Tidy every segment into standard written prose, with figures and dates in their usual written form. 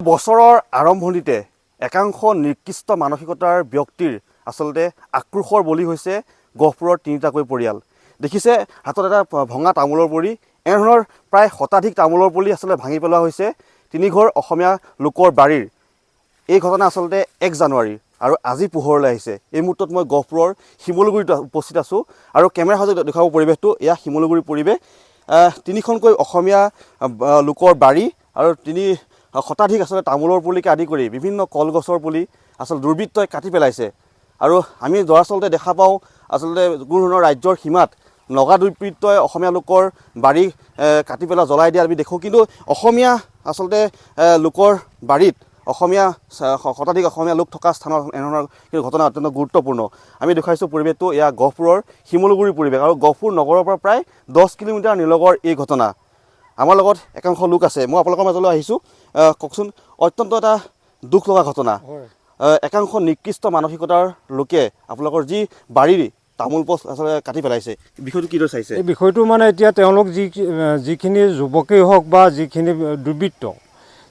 বছৰৰ আৰম্ভণিতে একাংশ নিকৃষ্ট মানসিকতাৰ ব্যক্তিৰ আচলতে আক্ৰোশৰ বলি হৈছে গহপুৰৰ তিনিটাকৈ পৰিয়াল। দেখিছে হাতত এটা ভঙা তামোলৰ পৰি, এনেধৰণৰ প্ৰায় শতাধিক তামোলৰ পলি আচলতে ভাঙি পেলোৱা হৈছে তিনিঘৰ অসমীয়া লোকৰ বাৰীৰ। এই ঘটনা আচলতে 1 জানুৱাৰীৰ আৰু আজি পোহৰলৈ আহিছে। এই মুহূৰ্তত মই গহপুৰৰ শিমলুগুৰিত উপস্থিত আছোঁ আৰু কেমেৰা সহায়ত দেখাব পৰিৱেশটো। এয়া শিমলুগুৰিৰ পৰিৱেশ। তিনিখনকৈ অসমীয়া লোকৰ বাৰী আৰু শতাধিক আচলতে তামোলৰ পুলিকে আদি কৰি বিভিন্ন কলগছৰ পুলি আচলতে দুৰ্বৃত্তই কাটি পেলাইছে। আৰু আমি দৰাচলতে দেখা পাওঁ আচলতে কোনো ধৰণৰ ৰাজ্যৰ সীমাত নগা দুৰ্বৃত্তই অসমীয়া লোকৰ বাৰী কাটি পেলাই জ্বলাই দিয়া আমি দেখোঁ, কিন্তু অসমীয়া আচলতে লোকৰ বাৰীত শতাধিক অসমীয়া লোক থকা স্থানত এনেধৰণৰ কিন্তু ঘটনা অত্যন্ত গুৰুত্বপূৰ্ণ। আমি দেখুৱাইছোঁ পৰিৱেশটো। এয়া গহপুৰৰ শিমলুগুৰিৰ পৰিৱেশ আৰু গহপুৰ নগৰৰ পৰা প্ৰায় 10 কিলোমিটাৰ নিলগৰ এই ঘটনা। আমাৰ লগত একাংশ লোক আছে, মই আপোনালোকৰ মাজলৈ আহিছোঁ। কওকচোন, অত্যন্ত এটা দুখ লগা ঘটনা। একাংশ নিকৃষ্ট মানসিকতাৰ লোকে আপোনালোকৰ যি বাৰীৰ তামোল গছ আচলতে কাটি পেলাইছে, বিষয়টো কিদৰে চাইছে? এই বিষয়টো মানে এতিয়া তেওঁলোক যিখিনি যুৱকেই হওক বা যিখিনি দুৰ্বৃত্ত,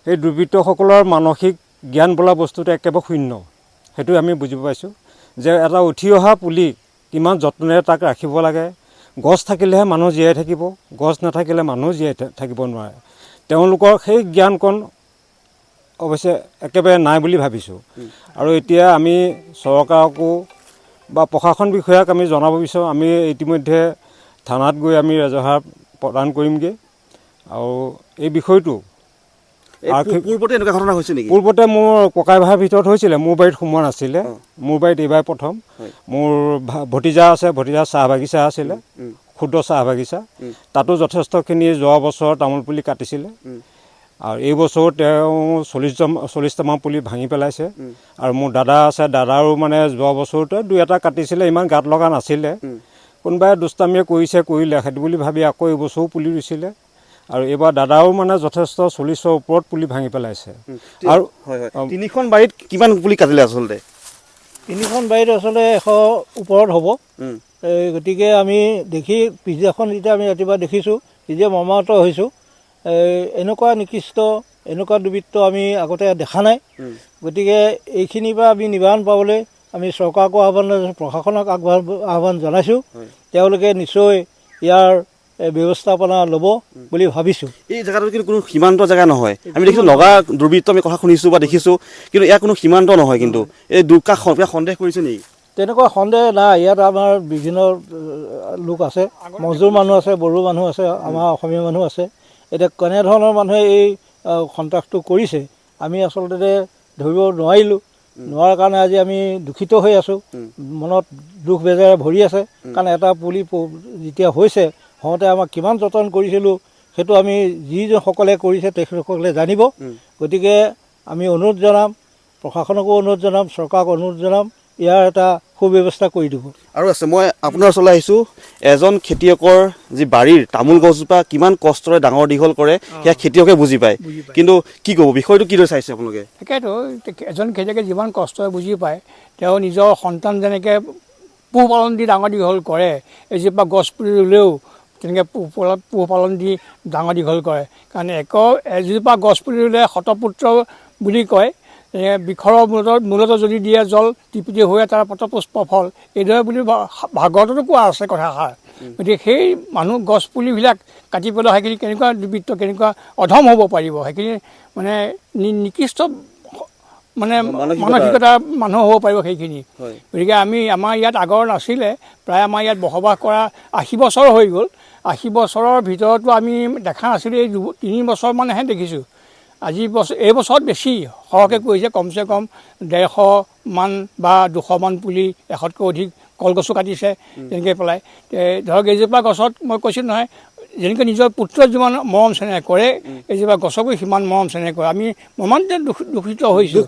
সেই দুৰ্বৃত্তসকলৰ মানসিক জ্ঞান বোলা বস্তুটো একেবাৰে শূন্য। সেইটো আমি বুজিব পাইছোঁ যে এটা উঠি অহা পুলি কিমান যত্নেৰে তাক ৰাখিব লাগে। গছ থাকিলেহে মানুহ জীয়াই থাকিব, গছ নাথাকিলে মানুহ জীয়াই থাকিব নোৱাৰে। তেওঁলোকৰ সেই জ্ঞানকণ অৱশ্যে একেবাৰে নাই বুলি ভাবিছোঁ। আৰু এতিয়া আমি চৰকাৰকো বা প্ৰশাসন বিষয়াক আমি জনাব বিচাৰোঁ, আমি ইতিমধ্যে থানাত গৈ আমি এজাহাৰ প্ৰদান কৰিমগৈ। আৰু এই বিষয়টো পূৰ্বতে এনেকুৱা ঘটনা হৈছে নেকি? পূৰ্বতে মোৰ ককাই ভাইৰ ভিতৰত হৈছিলে, মোৰ বাৰীত সোমোৱা নাছিলে। মোৰ বাৰীত এইবাৰ প্ৰথম। মোৰ ভতিজা আছে, ভতিজা চাহ বাগিচা আছিলে, ক্ষুদ্ৰ চাহ বাগিচা। তাতো যথেষ্টখিনি যোৱা বছৰ তামোল পুলি কাটিছিলে আৰু এই বছৰ তেওঁ 40টামান পুলি ভাঙি পেলাইছে। আৰু মোৰ দাদা আছে, দাদাৰো মানে যোৱা বছৰতে 2-এটা কাটিছিলে, ইমান গাত লগা নাছিলে। কোনোবাই দুষ্টামিয়ে কৰিলে সেইটো বুলি ভাবি আকৌ এইবছৰো পুলি ৰুইছিলে। আৰু এইবাৰ দাদাও মানে যথেষ্ট 40ৰ ওপৰত পুলি ভাঙি পেলাইছে। আৰু তিনিখন বাৰীত কিমান পুলি কাটিলে আচলতে? তিনিখন বাৰীত আচলতে 100 ওপৰত হ'ব। গতিকে আমি দেখি পিছদিনাখন যেতিয়া আমি ৰাতিপুৱা দেখিছোঁ, তেতিয়া মৰ্মাহত হৈছোঁ। এনেকুৱা নিকৃষ্ট, এনেকুৱা দুৰ্বৃত্ত আমি আগতে দেখা নাই। গতিকে এইখিনিৰ পৰা আমি নিবাৰণ পাবলৈ আমি চৰকাৰকো আহ্বান জনাইছোঁ, প্ৰশাসনক আহ্বান জনাইছোঁ। তেওঁলোকে নিশ্চয় ইয়াৰ ব্যৱস্থাপনা ল'ব বুলি ভাবিছোঁ। এই জেগাটো কিন্তু কোনো সীমান্ত জেগা নহয়। আমি দেখিছোঁ নগা দুৰ্বৃত্ত আমি কথা শুনিছোঁ বা দেখিছোঁ, কিন্তু ইয়াৰ কোনো সীমান্ত নহয়। কিন্তু এই দুৰ্গা সন্দেহ কৰিছে নেকি? তেনেকুৱা সন্দেহ নাই। ইয়াত আমাৰ বিভিন্ন লোক আছে, মজদুৰ মানুহ আছে, বড়ো মানুহ আছে, আমাৰ অসমীয়া মানুহ আছে। এতিয়া কেনেধৰণৰ মানুহে এই সন্ত্ৰাসটো কৰিছে আমি আচলতে ধৰিব নোৱাৰাৰ কাৰণে আজি আমি দুখিত হৈ আছোঁ। মনত দুখ বেজাৰে ভৰি আছে। কাৰণ এটা পুলি যেতিয়া হৈছে, হওঁতে আমাক কিমান যতন কৰিছিলোঁ সেইটো আমি যিসকলে কৰিছে তেখেতসকলে জানিব। গতিকে আমি অনুৰোধ জনাম, প্ৰশাসনকো অনুৰোধ জনাম, চৰকাৰক অনুৰোধ জনাম, ইয়াৰ এটা সুব্যৱস্থা কৰি দিব। আৰু আছে, মই আপোনাৰ ওচৰলৈ আহিছোঁ। এজন খেতিয়কৰ যি বাৰীৰ তামোল গছজোপা কিমান কষ্টৰে ডাঙৰ দীঘল কৰে সেয়া খেতিয়কে বুজি পায়। কিন্তু কি ক'ব, বিষয়টো কিদৰে চাইছে আপোনালোকে? তাকেতো এজন খেতিয়কে যিমান কষ্টৰে বুজি পায়, তেওঁ নিজৰ সন্তান যেনেকৈ পোহপালন দি ডাঙৰ দীঘল কৰে, এজোপা গছ পুলি ৰুলেও তেনেকৈ পোহপালন দি ডাঙৰ দীঘল কৰে। কাৰণ এজোপা গছ পুলি ৰুলে শতপুত্ৰ বুলি কয়। বৃক্ষৰ মূলত যদি দিয়ে জল, টিপিটি হৈ তাৰ পতপুষ্প ফল, এইদৰে বুলি ভাগৱততো কোৱা আছে কথাষাৰ। গতিকে সেই গছ পুলিবিলাক কাটি পেলোৱা, সেইখিনি কেনেকুৱা দুৰ্বৃত্ত, কেনেকুৱা অধম হ'ব পাৰিব, সেইখিনি মানে নিকৃষ্ট মানে মানসিকতাৰ মানুহ হ'ব পাৰিব সেইখিনি। গতিকে আমাৰ ইয়াত আগৰ নাছিলে, প্ৰায় আমাৰ ইয়াত বসবাস কৰা 80 বছৰ হৈ গ'ল। 80 বছৰৰ ভিতৰতো আমি দেখা নাছিলোঁ, এই 3 বছৰমানহে দেখিছোঁ। এই বছৰত বেছি সৰহকৈ কৰিছে, কমচে কম 150 মান বা 200 মান পুলি, 100তকৈ অধিক কলগছো কাটিছে তেনেকৈ পেলাই। ধৰক এইজোপা গছত মই কৈছোঁ নহয়, যেনেকৈ নিজৰ পুত্ৰক যিমান মৰম চেনেহ কৰে, এইজোপা গছকো সিমান মৰম চেনেহ কৰে। আমি মৰ্মান্তে দুখিত হৈছোঁ।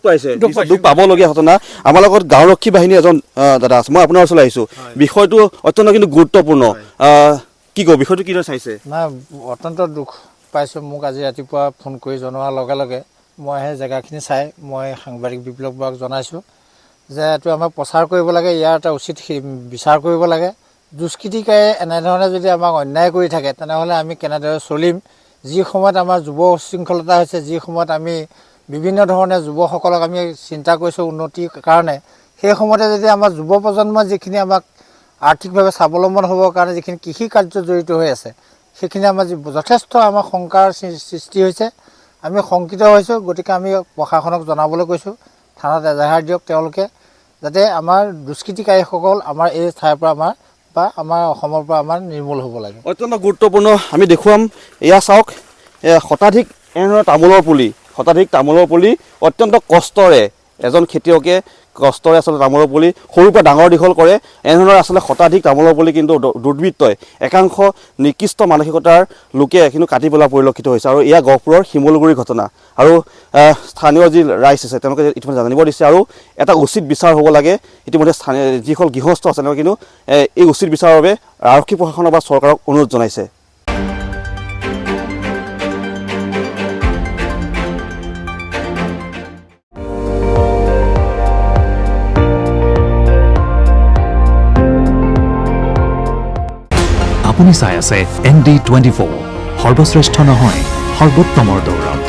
দুখ পাবলগীয়া ঘটনা। আমাৰ লগত গাঁওৰক্ষী বাহিনী এজন দাদা আছে, মই আপোনাৰ ওচৰলৈ আহিছোঁ। বিষয়টো অত্যন্ত কিন্তু গুৰুত্বপূৰ্ণ। কি ক'ব, বিষয়টো কিদৰে চাইছে? নাই, অত্যন্ত দুখ পাইছোঁ। মোক আজি ৰাতিপুৱা ফোন কৰি জনোৱাৰ লগে লগে মই সেই জেগাখিনি চাই মই সাংবাদিক বিপ্লৱ বৰাক জনাইছোঁ যে এইটো আমাক প্ৰচাৰ কৰিব লাগে, ইয়াৰ এটা উচিত বিচাৰ কৰিব লাগে। দুষ্কৃতিকাৰে এনেধৰণে যদি আমাক অন্যায় কৰি থাকে, তেনেহ'লে আমি কেনেদৰে চলিম? যি সময়ত আমাৰ যুৱ উশৃংখলতা হৈছে, যি সময়ত আমি বিভিন্ন ধৰণে যুৱসকলক আমি চিন্তা কৰিছোঁ উন্নতিৰ কাৰণে। সেই সময়তে যদি আমাৰ যুৱ প্ৰজন্মৰ যিখিনি আমাক আৰ্থিকভাৱে স্বাৱলম্বন হ'বৰ কাৰণে যিখিনি কৃষি কাৰ্য জড়িত হৈ আছে, সেইখিনি আমাৰ যথেষ্ট আমাৰ শংকাৰ সৃষ্টি হৈছে। আমি শংকিত হৈছোঁ। গতিকে আমি প্ৰশাসনক জনাবলৈ কৈছোঁ, থানাত এজাহাৰ দিয়ক তেওঁলোকে, যাতে আমাৰ দুষ্কৃতিকাৰীসকল আমাৰ এই ঠাইৰ পৰা আমাৰ অসমৰ পৰা আমাৰ নিৰ্মূল হ'ব লাগে। অত্যন্ত গুৰুত্বপূৰ্ণ আমি দেখুৱাম। এয়া চাওক, শতাধিক এনেধৰণৰ তামোলৰ পুলি অত্যন্ত কষ্টৰে এজন খেতিয়কে আচলতে তামোলৰ পুলি সৰুৰ পৰা ডাঙৰ দীঘল কৰে। এনেধৰণৰ আচলতে শতাধিক তামোলৰ পুলি কিন্তু দুৰ্বৃত্তই একাংশ নিকৃষ্ট মানসিকতাৰ লোকে কিন্তু কাটি পেলোৱা পৰিলক্ষিত হৈছে। আৰু এয়া গহপুৰৰ শিমলুগুৰিৰ ঘটনা। আৰু স্থানীয় যি ৰাইজ আছে তেওঁলোকে ইতিমধ্যে জানিব দিছে আৰু এটা উচিত বিচাৰ হ'ব লাগে। ইতিমধ্যে স্থানীয় যিসকল গৃহস্থ আছে তেওঁলোকে কিন্তু এই উচিত বিচাৰৰ বাবে আৰক্ষী প্ৰশাসনৰ বা চৰকাৰক অনুৰোধ জনাইছে। আপুনি চাই আছে ND24, সৰ্বশ্ৰেষ্ঠ নহয় সৰ্বোত্তমৰ দৌৰত।